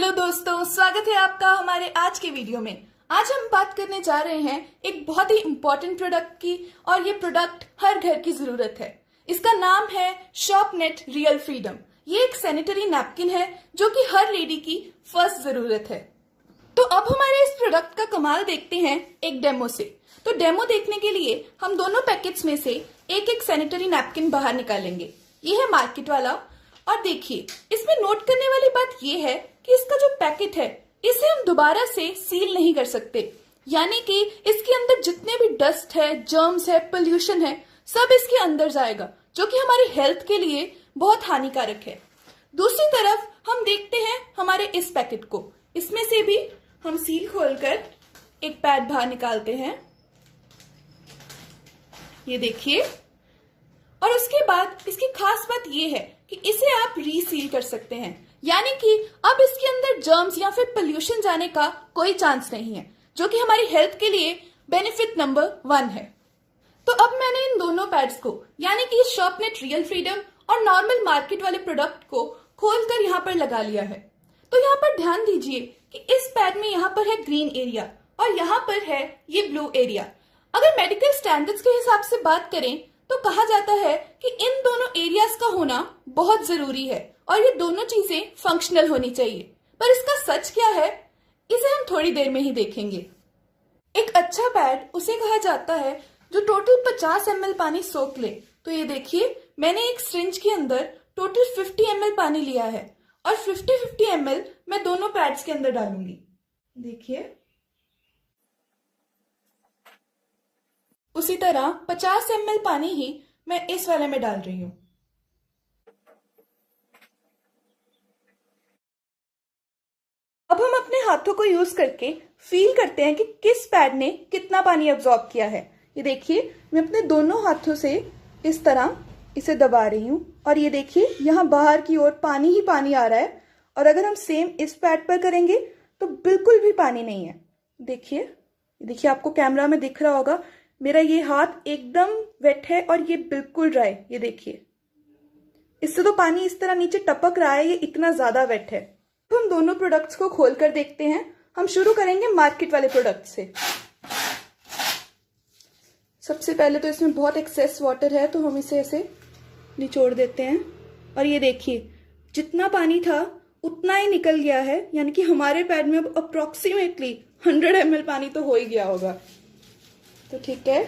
Hello दोस्तों, स्वागत है आपका हमारे आज के वीडियो में। आज हम बात करने जा रहे हैं एक बहुत ही इम्पोर्टेंट प्रोडक्ट की, और ये प्रोडक्ट हर घर की जरूरत है। इसका नाम है शॉपनेट रियल फ्रीडम। ये एक सैनिटरी नैपकिन है जो कि हर लेडी की फर्स्ट जरूरत है। तो अब हमारे इस प्रोडक्ट का कमाल देखते हैं एक डेमो से। तो डेमो देखने के लिए हम दोनों पैकेट्स में से एक एक सैनिटरी नैपकिन बाहर निकालेंगे। ये है मार्केट वाला, और देखिए इसमें नोट करने वाली बात ये है कि इसका जो पैकेट है इसे हम दोबारा से सील नहीं कर सकते, यानी कि इसके अंदर जितने भी डस्ट है, जर्म्स है, पोल्यूशन है, सब इसके अंदर जाएगा, जो कि हमारी हेल्थ के लिए बहुत हानिकारक है। दूसरी तरफ हम देखते हैं हमारे इस पैकेट को। इसमें से भी हम सील खोलकर एक पैड बाहर निकालते हैं, ये देखिए। और उसके बाद इसकी खास बात यह है कि इसे आप रीसील कर सकते हैं, यानी कि अब इसके अंदर जर्म्स या फिर पोल्यूशन जाने का कोई चांस नहीं है, जो कि हमारी हेल्थ के लिए बेनिफिट नंबर 1 है। तो अब मैंने इन दोनों पैड्स को, यानी कि शॉपनेट रियल फ्रीडम और नॉर्मल मार्केट वाले प्रोडक्ट को खोलकर यहाँ पर लगा लिया है। तो यहाँ पर ध्यान दीजिए कि इस पैड में यहाँ पर है ग्रीन एरिया और यहाँ पर है ये ब्लू एरिया। अगर मेडिकल स्टैंडर्ड्स के हिसाब से बात करें तो कहा जाता है कि इन दोनों एरियाज का होना बहुत जरूरी है और ये दोनों चीजें फंक्शनल होनी चाहिए। पर इसका सच क्या है, इसे हम थोड़ी देर में ही देखेंगे। एक अच्छा पैड उसे कहा जाता है जो टोटल 50 ml पानी सोख ले। तो ये देखिए, मैंने एक सिरिंज के अंदर टोटल 50 ml पानी लिया है और 50-50 ml मैं दोनों पैड्स के अंदर डालूंगी। देखिए, उसी तरह 50 ml पानी ही मैं इस वाले में डाल रही हूं। अब हम अपने हाथों को यूज करके फील करते हैं कि किस पैड ने कितना पानी अब्सॉर्ब किया है। ये देखिए, मैं अपने दोनों हाथों से इस तरह इसे दबा रही हूं और ये देखिए यहाँ बाहर की ओर पानी ही पानी आ रहा है। और अगर हम सेम इस पैड पर करेंगे तो बिल्कुल भी पानी नहीं है। देखिए आपको कैमरा में दिख रहा होगा, मेरा ये हाथ एकदम वेट है और ये बिल्कुल ड्राई। ये देखिए, इससे तो पानी इस तरह नीचे टपक रहा है, ये इतना ज्यादा वेट है। तो हम दोनों प्रोडक्ट्स को खोलकर देखते हैं। हम शुरू करेंगे मार्केट वाले प्रोडक्ट से। सबसे पहले तो इसमें बहुत एक्सेस वाटर है, तो हम इसे ऐसे निचोड़ देते हैं और ये देखिए जितना पानी था उतना ही निकल गया है, यानी कि हमारे पैड में अब अप्रोक्सीमेटली 100 ml पानी तो हो ही गया होगा। तो ठीक है,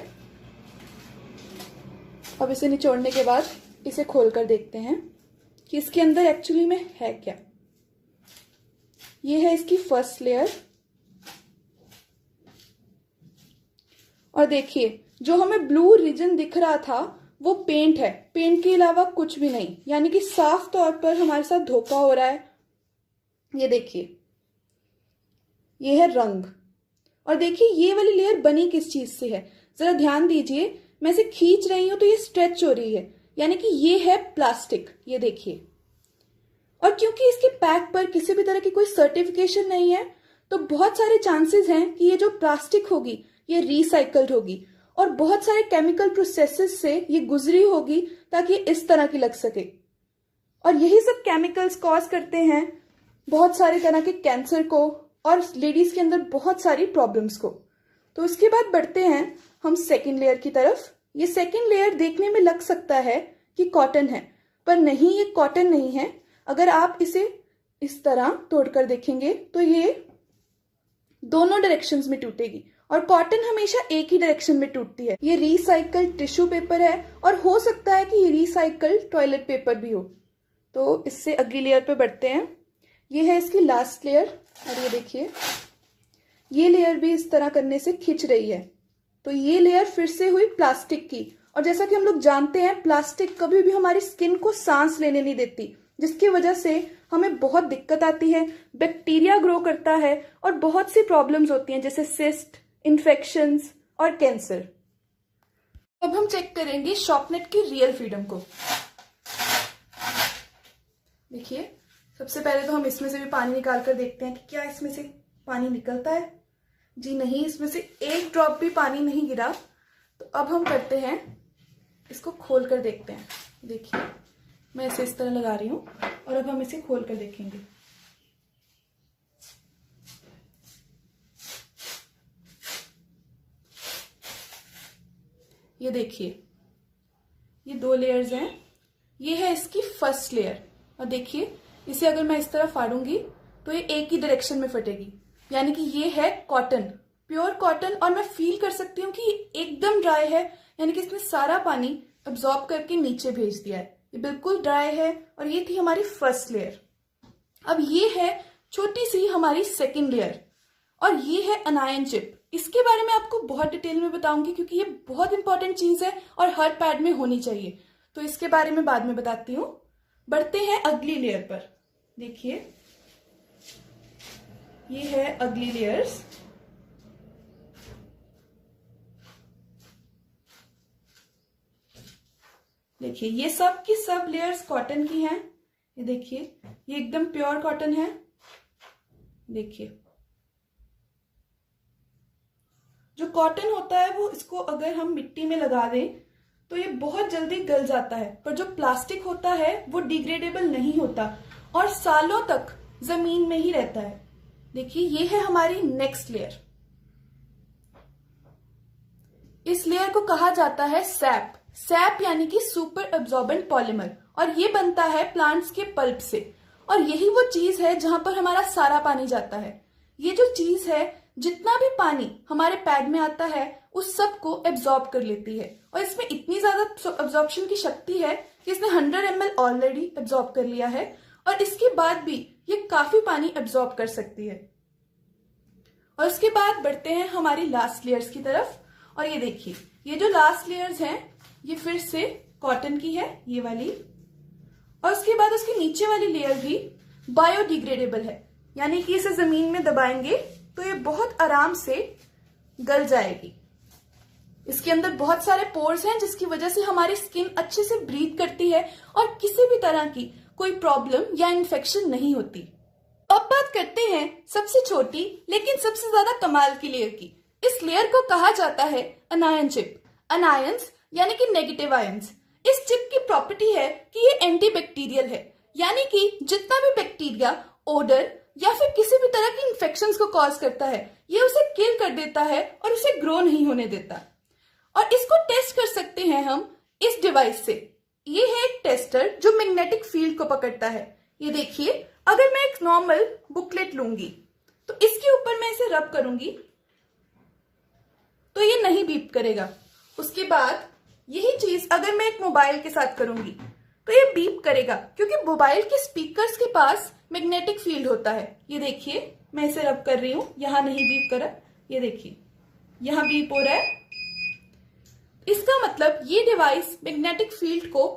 अब इसे निचोड़ने के बाद इसे खोलकर देखते हैं कि इसके अंदर एक्चुअली में है क्या। ये है इसकी फर्स्ट लेयर, और देखिए जो हमें ब्लू रीजन दिख रहा था वो पेंट है, पेंट के अलावा कुछ भी नहीं, यानी कि साफ तौर पर हमारे साथ धोखा हो रहा है। ये देखिए, ये है रंग। और देखिए ये वाली लेयर बनी किस चीज से है, जरा ध्यान दीजिए। मैं इसे खींच रही हूं तो ये स्ट्रेच हो रही है, यानी कि ये है प्लास्टिक। ये देखिए, और क्योंकि इसके पैक पर किसी भी तरह की कोई सर्टिफिकेशन नहीं है, तो बहुत सारे चांसेस हैं कि ये जो प्लास्टिक होगी ये रिसाइकल्ड होगी और बहुत सारे केमिकल प्रोसेसेस से ये गुजरी होगी ताकि इस तरह की लग सके। और यही सब केमिकल्स कॉज करते हैं बहुत सारे तरह के कैंसर को और लेडीज के अंदर बहुत सारी प्रॉब्लम्स को। तो उसके बाद बढ़ते हैं हम सेकेंड लेयर की तरफ। ये सेकेंड लेयर देखने में लग सकता है कि कॉटन है, पर नहीं, ये कॉटन नहीं है। अगर आप इसे इस तरह तोड़कर देखेंगे तो ये दोनों डायरेक्शंस में टूटेगी, और कॉटन हमेशा एक ही डायरेक्शन में टूटती है। ये रिसाइकल्ड टिश्यू पेपर है और हो सकता है कि ये रिसाइकल्ड टॉयलेट पेपर भी हो। तो इससे अगली लेयर पे बढ़ते हैं। ये है इसकी लास्ट लेयर, और ये देखिए ये लेयर भी इस तरह करने से खिंच रही है। तो ये लेयर फिर से हुई प्लास्टिक की, और जैसा कि हम लोग जानते हैं प्लास्टिक कभी भी हमारी स्किन को सांस लेने नहीं देती, जिसकी वजह से हमें बहुत दिक्कत आती है, बैक्टीरिया ग्रो करता है और बहुत सी प्रॉब्लम्स होती हैं जैसे सिस्ट, इन्फेक्शंस और कैंसर। अब हम चेक करेंगे शॉपनेट की रियल फ्रीडम को। देखिए, सबसे पहले तो हम इसमें से भी पानी निकाल कर देखते हैं कि क्या इसमें से पानी निकलता है। जी नहीं, इसमें से एक ड्रॉप भी पानी नहीं गिरा। तो अब हम करते हैं, इसको खोल कर देखते हैं। देखिए, मैं इसे इस तरह लगा रही हूं और अब हम इसे खोल कर देखेंगे। ये देखिए, ये 2 लेयर्स हैं। ये है इसकी फर्स्ट लेयर, और देखिए इसे अगर मैं इस तरह फाड़ूंगी तो ये एक ही डायरेक्शन में फटेगी, यानी कि ये है कॉटन, प्योर कॉटन। और मैं फील कर सकती हूँ कि ये एकदम ड्राई है, यानी कि इसने सारा पानी अब्सॉर्ब करके नीचे भेज दिया है। ये बिल्कुल ड्राई है, और ये थी हमारी फर्स्ट लेयर। अब ये है छोटी सी हमारी सेकेंड लेयर, और ये है अनायन चिप। इसके बारे में आपको बहुत डिटेल में बताऊंगी, क्योंकि ये बहुत इंपॉर्टेंट चीज है और हर पैड में होनी चाहिए, तो इसके बारे में बाद में बताती हूँ। बढ़ते हैं अगली लेयर पर। देखिए, ये है अगली लेयर्स। देखिए, ये सब की सब लेयर्स कॉटन की हैं। ये देखिए, ये एकदम प्योर कॉटन है। देखिए, जो कॉटन होता है वो, इसको अगर हम मिट्टी में लगा दें तो ये बहुत जल्दी गल जाता है, पर जो प्लास्टिक होता है वो डिग्रेडेबल नहीं होता और सालों तक जमीन में ही रहता है। देखिए, ये है हमारी नेक्स्ट लेयर। इस लेयर को कहा जाता है सैप। सैप यानी कि सुपर एब्जॉर्बेंट पॉलीमर, और ये बनता है प्लांट्स के पल्प से। और यही वो चीज है जहां पर हमारा सारा पानी जाता है। ये जो चीज है, जितना भी पानी हमारे पैड में आता है उस सब को एब्जॉर्ब कर लेती है, और इसमें इतनी ज्यादा एब्जॉर्प्शन की शक्ति है कि इसने 100 ml ऑलरेडी एब्जॉर्ब कर लिया है, और इसके बाद भी ये काफी पानी एब्जॉर्ब कर सकती है। और उसके बाद बढ़ते हैं हमारी लास्ट लेयर्स की तरफ। और ये देखिए, ये जो लास्ट लेयर्स हैं ये फिर से कॉटन की है, ये वाली। और उसके बाद उसकी नीचे वाली लेयर भी बायोडिग्रेडेबल है, यानी कि इसे जमीन में दबाएंगे तो ये बहुत आराम से गल जाएगी। इसके अंदर बहुत सारे पोर्स हैं, जिसकी वजह से हमारी स्किन अच्छे से ब्रीथ करती है और किसी भी तरह की कोई प्रॉब्लम या इन्फेक्शन नहीं होती। अब बात करते हैं सबसे छोटी लेकिन सबसे ज्यादा कमाल की लेयर की। इस लेयर को कहा जाता है अनायन चिप। अनायंस यानी कि नेगेटिव आयंस। इस चिप की प्रॉपर्टी है कि ये एंटीबैक्टीरियल है, यानी कि जितना भी बैक्टीरिया, ओडर या फिर किसी भी तरह की इन्फेक्शंस को कॉज करता है, ये उसे किल कर देता है और उसे ग्रो नहीं होने देता। और इसको टेस्ट कर सकते हैं हम इस डिवाइस से। ये है एक टेस्टर जो मैग्नेटिक फील्ड को पकड़ता है। ये देखिए, अगर मैं एक नॉर्मल बुकलेट लूंगी तो इसके ऊपर मैं इसे रब करूंगी तो ये नहीं बीप करेगा। उसके बाद यही चीज अगर मैं एक मोबाइल के साथ करूंगी तो ये बीप करेगा, क्योंकि मोबाइल के स्पीकर्स के पास मैग्नेटिक फील्ड होता है। ये देखिए, मैं इसे रब कर रही हूं, यहां नहीं बीप करा, ये देखिए यहां बीप हो रहा है। इसका मतलब ये डिवाइस मैग्नेटिक फील्ड को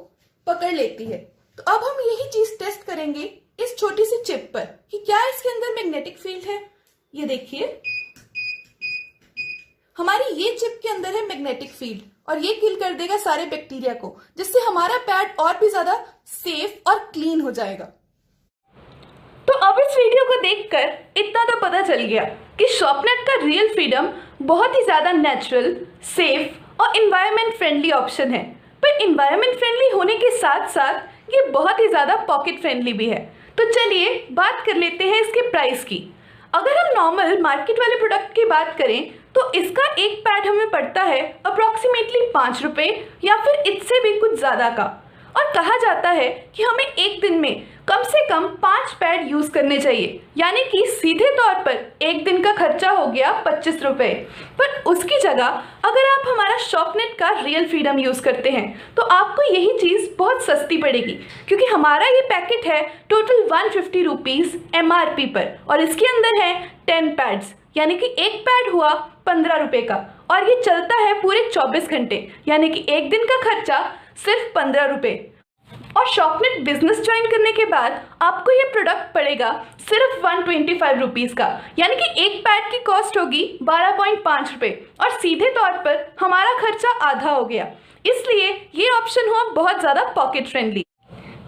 पकड़ लेती है। तो अब हम यही चीज टेस्ट करेंगे इस छोटी सी चिप पर कि क्या इसके अंदर मैग्नेटिक फील्ड है। ये देखिए, हमारी ये चिप के अंदर है मैग्नेटिक फील्ड, और ये किल कर देगा सारे बैक्टीरिया को, जिससे हमारा पैड और भी ज्यादा सेफ और क्लीन हो जाएगा। तो अब इस वीडियो को देखकर इतना तो पता चल गया कि शॉपनेट का रियल फ्रीडम बहुत ही ज्यादा नेचुरल, सेफ और इन्वायरमेंट फ्रेंडली ऑप्शन है। पर इन्वायरमेंट फ्रेंडली होने के साथ साथ ये बहुत ही ज्यादा पॉकेट फ्रेंडली भी है। तो चलिए बात कर लेते हैं इसके प्राइस की। अगर हम नॉर्मल मार्केट वाले प्रोडक्ट की बात करें तो इसका एक पैड हमें पड़ता है अप्रॉक्सीमेटली 5 रुपए या फिर इससे भी कुछ ज़्यादा का। और कहा जाता है कि हमें एक दिन में कम से कम 5 पैड यूज़ करने चाहिए, यानी कि सीधे तौर पर एक दिन का खर्चा हो गया 25 रुपये। पर उसकी जगह अगर आप हमारा शॉपनेट का रियल फ्रीडम यूज़ करते हैं तो आपको यही चीज़ बहुत सस्ती पड़ेगी, क्योंकि हमारा ये पैकेट है टोटल 150 रुपीज़ MRP पर, और इसके अंदर है 10 पैड्स, यानी कि एक पैड हुआ 15 रुपये का, और ये चलता है पूरे 24 घंटे, यानी कि एक दिन का खर्चा सिर्फ 15 रुपये। और शॉपनेट बिजनेस ज्वाइन करने के बाद आपको ये प्रोडक्ट पड़ेगा सिर्फ 125 रुपीज़ का, यानी कि एक पैड की कॉस्ट होगी 12.5 रुपये, और सीधे तौर पर हमारा खर्चा आधा हो गया। इसलिए ये ऑप्शन हुआ बहुत ज़्यादा पॉकेट फ्रेंडली।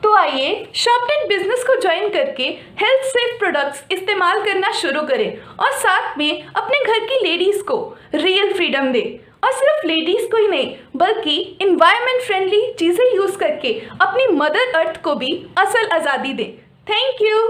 तो आइए शॉपनेट बिजनेस को ज्वाइन करके हेल्थ सेफ प्रोडक्ट्स इस्तेमाल करना शुरू करें, और साथ में अपने घर की लेडीज़ को रियल फ्रीडम दें। और सिर्फ लेडीज़ को ही नहीं, बल्कि इन्वायरमेंट फ्रेंडली चीज़ें यूज़ करके अपनी मदर अर्थ को भी असल आज़ादी दें। Thank you.